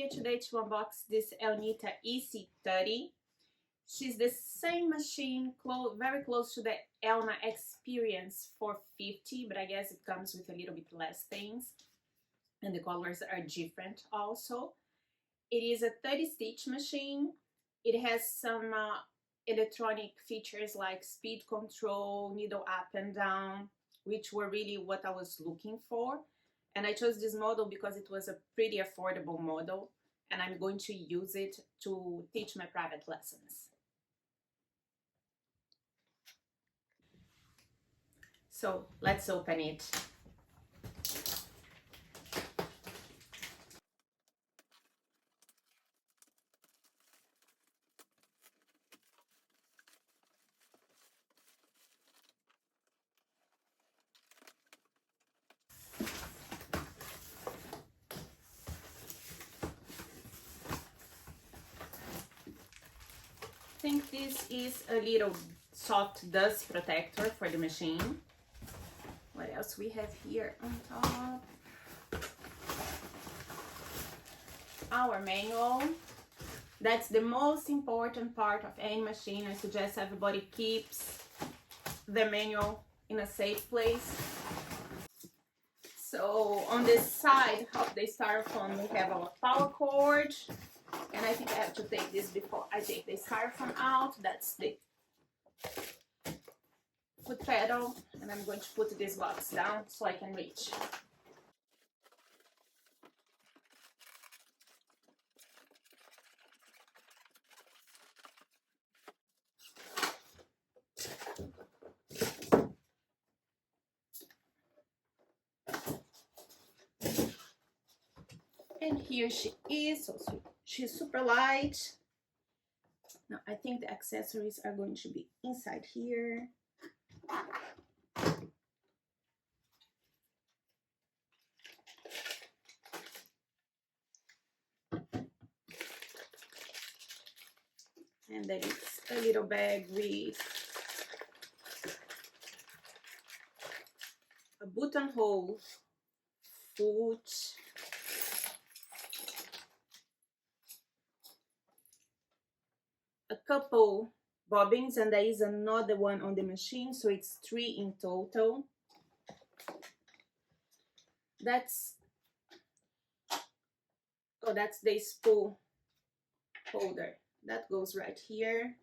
here today to unbox this Elnita EC30. She's the same machine, very close to the Elnita Experience 450, but I guess it comes with a little bit less things. And the colors are different also. It is a 30 stitch machine. It has some electronic features like speed control, needle up and down, which were really what I was looking for. And I chose this model because it was a pretty affordable model, and I'm going to use it to teach my private lessons. So let's open it. I think this is a little soft dust protector for the machine. What else we have here on top? Our manual. That's the most important part of any machine. I suggest everybody keeps the manual in a safe place. So on the side of the styrofoam we have our power cord, and I think I have to take this before I take the styrofoam out. That's the foot pedal, and I'm going to put this box down so I can reach. And here she is. So she's super light. Now I think the accessories are going to be inside here. And then it's a little bag with a buttonhole foot, a couple bobbins, and there is another one on the machine, so it's 3 in total. That's the spool holder that goes right here,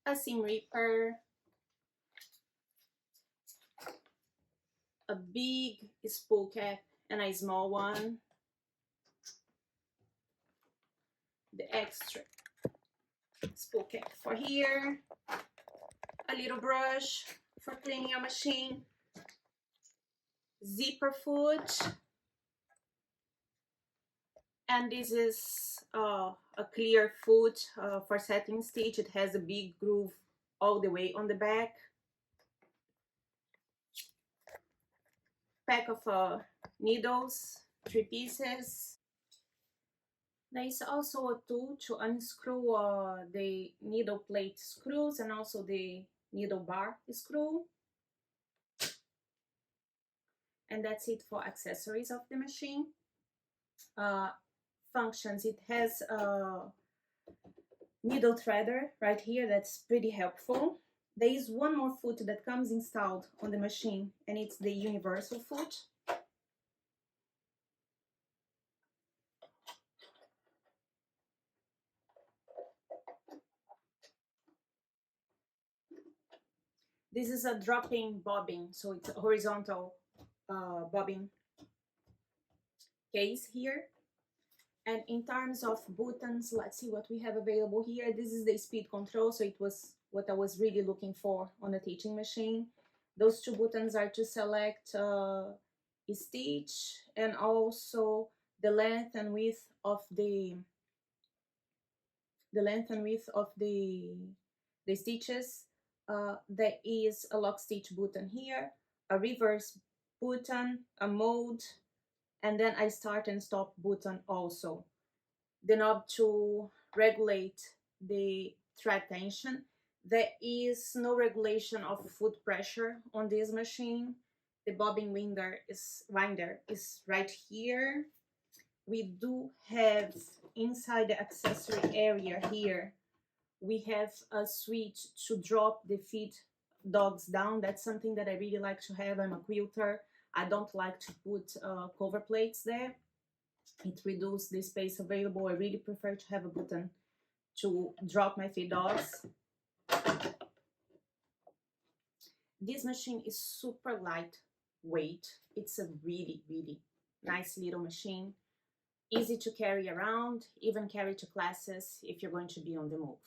a seam ripper, a big spool cap and a small one, the extra spool cap for here, a little brush for cleaning your machine, zipper foot, and this is a clear foot for setting stitch. It has a big groove all the way on the back. Pack of needles, 3 pieces. There is also a tool to unscrew the needle plate screws and also the needle bar screw. And that's it for accessories of the machine. Functions, it has a needle threader right here that's pretty helpful. There is one more foot that comes installed on the machine, and it's the universal foot. This is a drop-in bobbin, so it's a horizontal bobbin case here. And in terms of buttons, let's see what we have available here. This is the speed control, so it was what I was really looking for on a teaching machine. Those 2 buttons are to select a stitch and also the length and width of the stitches. There is a lock stitch button here, a reverse button, a mode, and then I start and stop button also. The knob to regulate the thread tension. There is no regulation of foot pressure on this machine. The bobbin winder is right here. we do have inside the accessory area here, we have a switch to drop the feed dogs down. That's something that I really like to have. I'm a quilter. I don't like to put cover plates there. It reduces the space available. I really prefer to have a button to drop my feed dogs. This machine is super lightweight. It's a really, really nice little machine. Easy to carry around, even carry to classes if you're going to be on the move.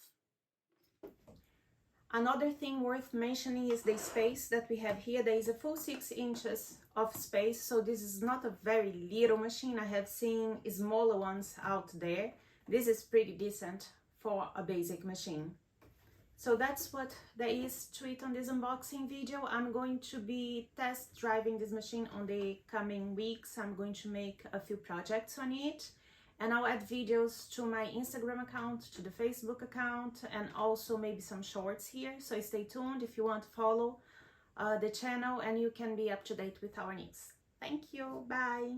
Another thing worth mentioning is the space that we have here. There is a full 6 inches of space, so this is not a very little machine. I have seen smaller ones out there. This is pretty decent for a basic machine. So that's what there is to it on this unboxing video. I'm going to be test driving this machine on the coming weeks. I'm going to make a few projects on it, and I'll add videos to my Instagram account, to the Facebook account, and also maybe some shorts here. So stay tuned if you want to follow the channel, and you can be up to date with our news. Thank you. Bye.